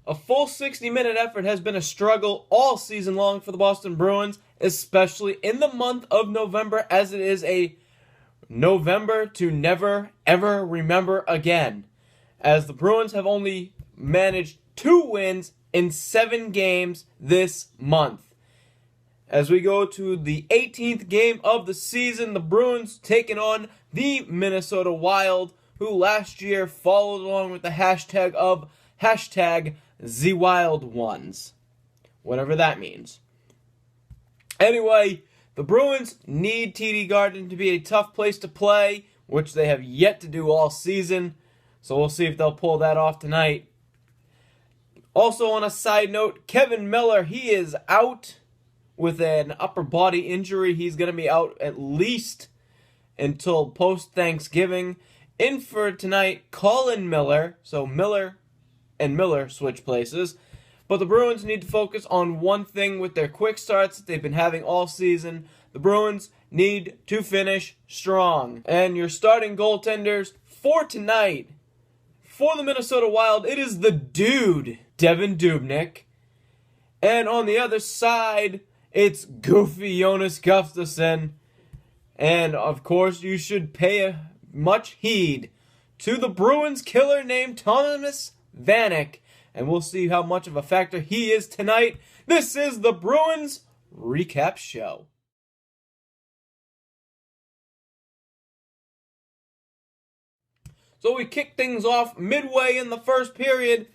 A full 60-minute effort has been a struggle all season long for the Boston Bruins, especially in the month of November, as it is a November to never, ever remember again, as the Bruins have only managed 2 wins in 7 games this month. As we go to the 18th game of the season, the Bruins taking on the Minnesota Wild, who last year followed along with the hashtag of #TheWildOnes, whatever that means. Anyway, the Bruins need TD Garden to be a tough place to play, which they have yet to do all season, so we'll see if they'll pull that off tonight. Also, on a side note, Kevin Miller, he is out with an upper body injury. He's going to be out at least until post-Thanksgiving. In for tonight, Colin Miller. So Miller and Miller switch places. But the Bruins need to focus on one thing with their quick starts that they've been having all season. The Bruins need to finish strong. And your starting goaltenders for tonight, for the Minnesota Wild, it is the dude, Devan Dubnyk. And on the other side, it's goofy Jonas Gustafsson. And, of course, you should pay much heed to the Bruins killer named Thomas Vanek. And we'll see how much of a factor he is tonight. This is the Bruins Recap Show. So we kick things off midway in the first period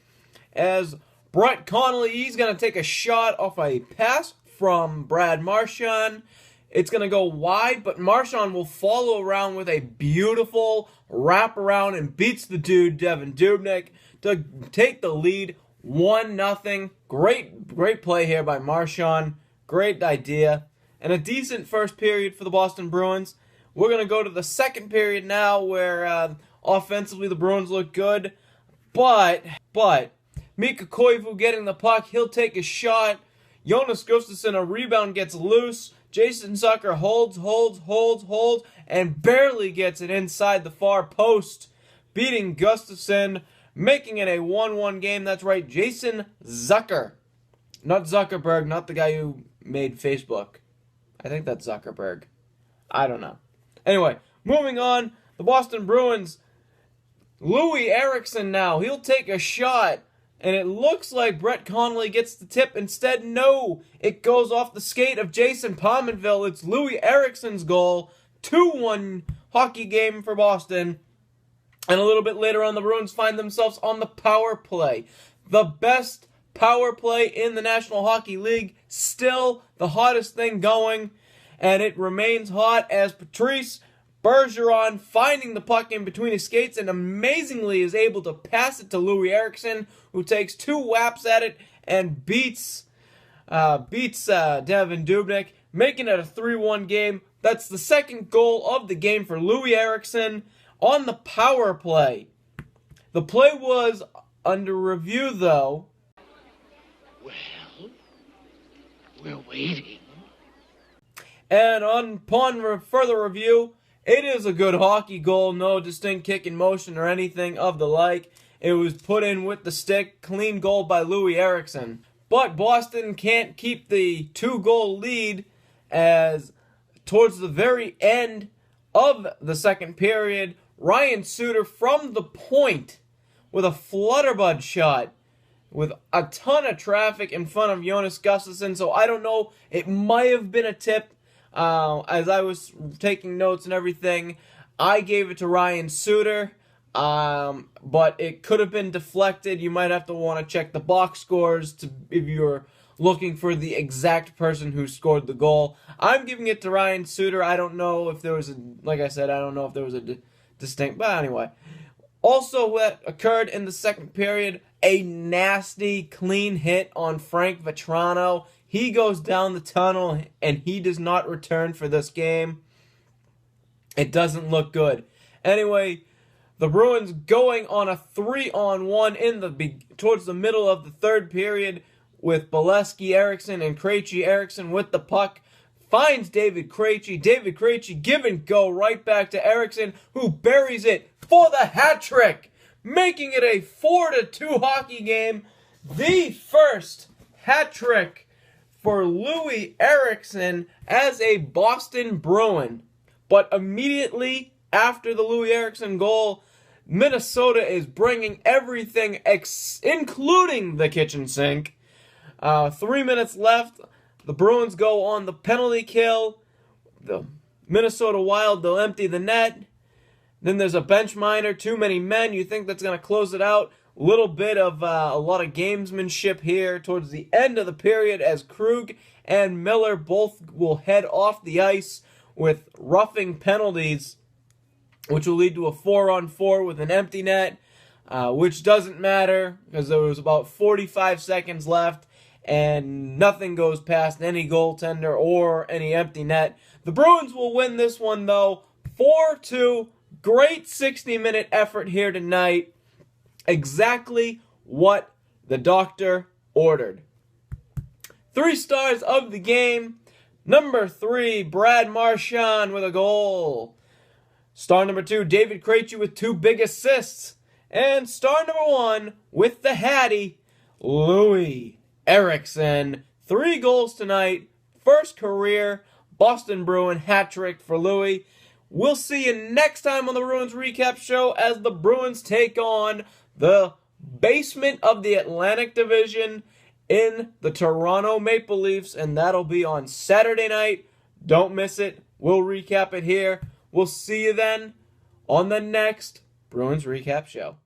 as Brett Connolly, he's going to take a shot off a pass from Brad Marchand. It's going to go wide, but Marchand will follow around with a beautiful wraparound and beats the dude, Devan Dubnyk, to take the lead 1-0. Great play here by Marchand. Great idea. And a decent first period for the Boston Bruins. We're going to go to the second period now where offensively the Bruins look good. But Mika Koivu getting the puck. He'll take a shot. Jonas Gustafsson, a rebound, gets loose. Jason Zucker holds, and barely gets it inside the far post, beating Gustafsson, making it a 1-1 game. That's right, Jason Zucker. Not Zuckerberg, not the guy who made Facebook. I think that's Zuckerberg. I don't know. Anyway, moving on, the Boston Bruins. Louis Eriksson now, he'll take a shot. And it looks like Brett Connolly gets the tip. Instead, no. It goes off the skate of Jason Pominville. It's Louis Eriksson's goal. 2-1 hockey game for Boston. And a little bit later on, the Bruins find themselves on the power play. The best power play in the National Hockey League. Still the hottest thing going. And it remains hot as Patrice Bergeron finding the puck in between his skates and amazingly is able to pass it to Louis Eriksson, who takes 2 whaps at it and beats Devan Dubnyk, making it a 3-1 game. That's the second goal of the game for Louis Eriksson on the power play. The play was under review, though. Well, we're waiting. And upon further review, it is a good hockey goal, no distinct kick in motion or anything of the like. It was put in with the stick, clean goal by Louis Eriksson. But Boston can't keep the 2-goal lead as towards the very end of the second period, Ryan Suter from the point with a flutterbud shot with a ton of traffic in front of Jonas Gustafsson. So I don't know, it might have been a tip. As I was taking notes and everything, I gave it to Ryan Suter, but it could have been deflected. You might have to want to check the box scores if you're looking for the exact person who scored the goal. I'm giving it to Ryan Suter. I don't know if there was a distinct, but anyway. Also, what occurred in the second period, a nasty clean hit on Frank Vatrano. He goes down the tunnel, and he does not return for this game. It doesn't look good. Anyway, the Bruins going on a 3-on-1 towards the middle of the third period with Bolesky, Eriksson, and Krejci. Eriksson with the puck finds David Krejci. David Krejci give and go right back to Eriksson, who buries it for the hat trick, making it a 4-2 hockey game. the first hat trick for Louis Eriksson as a Boston Bruin. But immediately after the Louis Eriksson goal, Minnesota is bringing everything, including the kitchen sink. 3 minutes left. The Bruins go on the penalty kill. The Minnesota Wild, they'll empty the net. Then there's a bench minor, too many men. You think that's going to close it out. Little bit of a lot of gamesmanship here towards the end of the period as Krug and Miller both will head off the ice with roughing penalties, which will lead to a 4-on-4 with an empty net, which doesn't matter because there was about 45 seconds left and nothing goes past any goaltender or any empty net. The Bruins will win this one, though, 4-2. Great 60-minute effort here tonight. Exactly what the doctor ordered. 3 stars of the game. Number 3, Brad Marchand with a goal. Star number 2, David Krejci with 2 big assists. And star number 1 with the Hattie, Louis Eriksson. 3 goals tonight. First career Boston Bruin hat trick for Louis. We'll see you next time on the Bruins Recap Show as the Bruins take on the basement of the Atlantic Division in the Toronto Maple Leafs, and that'll be on Saturday night. Don't miss it. We'll recap it here. We'll see you then on the next Bruins Recap Show.